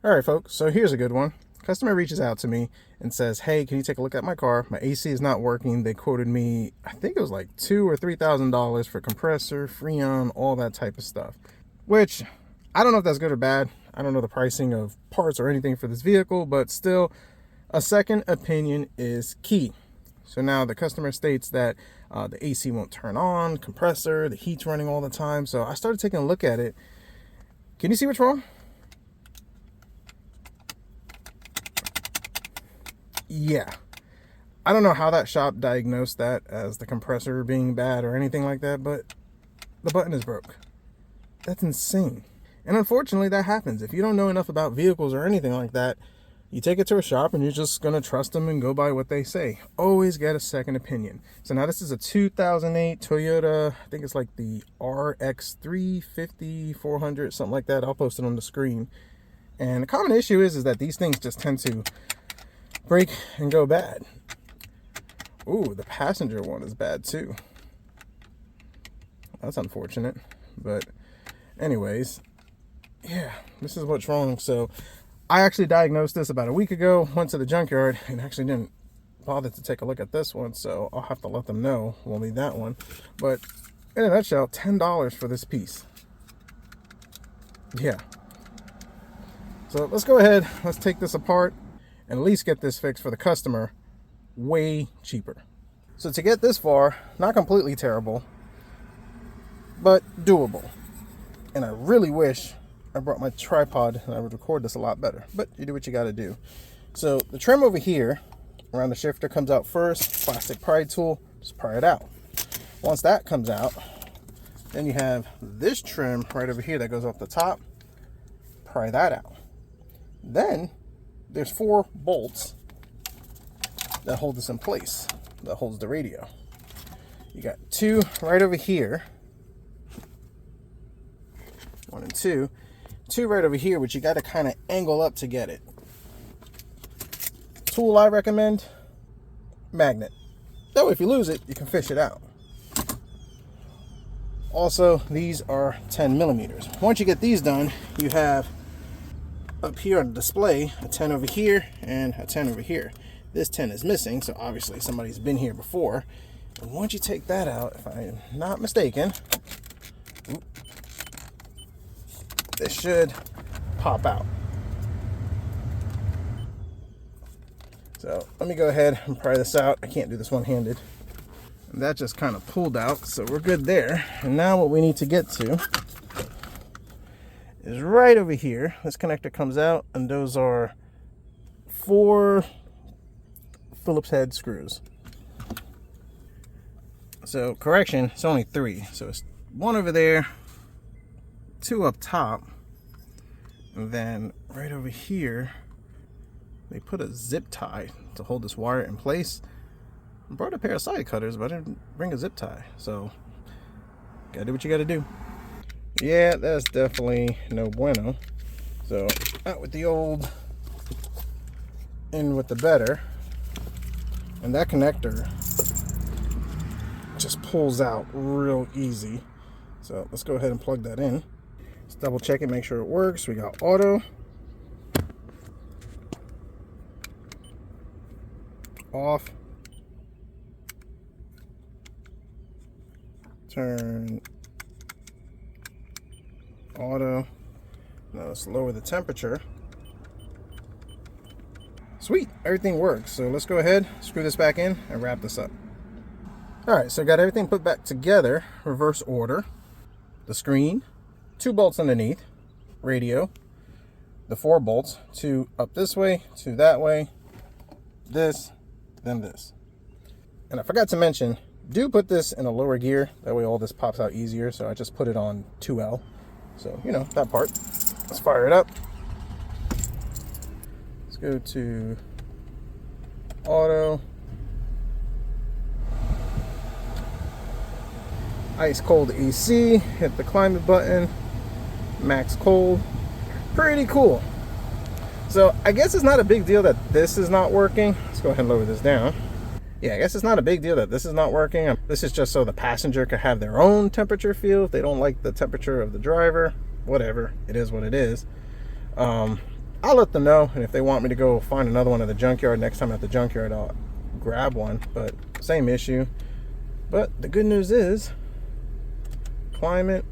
All right, folks, so here's a good one. Customer reaches out to me and says, hey, can you take a look at my car? My AC is not working. They quoted me, I think it was like $2,000 or $3,000 for compressor, Freon, all that type of stuff, which I don't know if that's good or bad. I don't know the pricing of parts or anything for this vehicle, but still, a second opinion is key. So now the customer states that the AC won't turn on, compressor, the heat's running all the time. So I started taking a look at it. Can you see what's wrong? Yeah. I don't know how that shop diagnosed that as the compressor being bad or anything like that, but the button is broke. That's insane. And unfortunately, that happens. If you don't know enough about vehicles or anything like that, you take it to a shop and you're just going to trust them and go by what they say. Always get a second opinion. So now this is a 2008 Toyota, I think it's like the RX330, 400, something like that. I'll post it on the screen. And the common issue is that these things just tend to break and go bad. Ooh, the passenger one is bad too. That's unfortunate. But anyways, yeah, this is what's wrong. So I actually diagnosed this about a week ago, went to the junkyard and actually didn't bother to take a look at this one. So I'll have to let them know we'll need that one. But in a nutshell, $10 for this piece. Yeah. So let's go ahead. Let's take this apart and at least get this fixed for the customer way cheaper. So to get this far, not completely terrible, but doable. And I really wish I brought my tripod and I would record this a lot better, but you do what you got to do. So the trim over here around the shifter comes out first, plastic pry tool, just pry it out. Once that comes out, then you have this trim right over here that goes off the top, pry that out. Then there's 4 bolts that hold this in place, that holds the radio. You got 2 right over here, 1 and 2. 2 right over here, which you got to kind of angle up to get it. Tool I recommend, magnet. That way if you lose it, you can fish it out. Also, these are 10 millimeters. Once you get these done, you have up here on the display a 10 over here and a 10 over here. This 10 is missing, so obviously somebody's been here before. And once you take that out, if I am not mistaken, this should pop out. So let me go ahead and pry this out. I can't do this one-handed. And that just kind of pulled out, so we're good there. And now what we need to get to is right over here. This connector comes out, and those are 4 Phillips head screws. So correction, it's only 3. So it's 1 over there, 2 up top, and then right over here they put a zip tie to hold this wire in place. I brought a pair of side cutters, but I didn't bring a zip tie, so gotta do what you gotta do. Yeah, that's definitely no bueno. So out with the old, in with the better. And that connector just pulls out real easy. So let's go ahead and plug that in. Let's double check it, make sure it works. We got auto, off, turn, auto. Now let's lower the temperature. Sweet, everything works. So let's go ahead, screw this back in and wrap this up. All right, so got everything put back together, reverse order. The screen, 2 bolts underneath, radio, the 4 bolts, 2 up this way, 2 that way, this, then this. And I forgot to mention, do put this in a lower gear, that way all this pops out easier. So I just put it on 2L. So, you know, that part. Let's fire it up. Let's go to auto. Ice cold AC, hit the climate button, max cold. Pretty cool. So I guess it's not a big deal that this is not working. Let's go ahead and lower this down. Yeah, I guess it's not a big deal that this is not working. This is just so the passenger could have their own temperature feel. If they don't like the temperature of the driver, whatever, it is what it is. I I'll let them know, and if they want me to go find another one at the junkyard next time at the junkyard, I'll grab one. But same issue. But the good news is climate,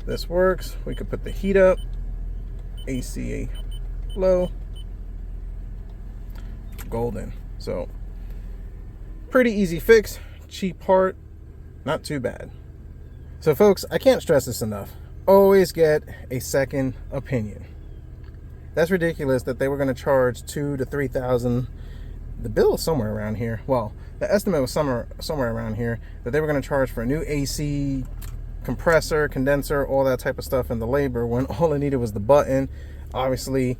this works. We could put the heat up, AC low, golden. So pretty easy fix, cheap part, not too bad. So folks, I can't stress this enough. Always get a second opinion. That's ridiculous that they were going to charge $2,000 to $3,000. The bill is somewhere around here. Well, the estimate was somewhere around here that they were going to charge for a new AC, compressor, condenser, all that type of stuff, and the labor, when all I needed was the button. Obviously,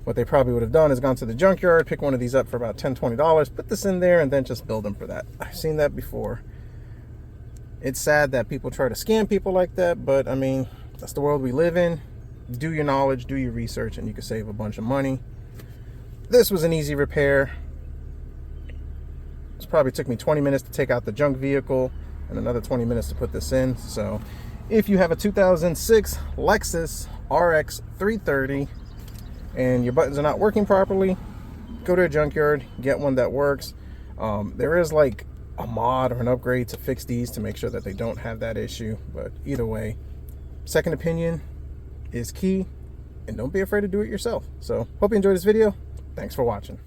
what they probably would have done is gone to the junkyard, pick one of these up for about $10, $20, put this in there, and then just build them for that. I've seen that before. It's sad that people try to scam people like that, but I mean, that's the world we live in. Do your knowledge, do your research, and you can save a bunch of money. This was an easy repair. This probably took me 20 minutes to take out the junk vehicle and another 20 minutes to put this in. So if you have a 2006 Lexus RX330 and your buttons are not working properly, go to a junkyard, get one that works. There is like a mod or an upgrade to fix these to make sure that they don't have that issue. But either way, second opinion is key, and don't be afraid to do it yourself. So hope you enjoyed this video. Thanks for watching.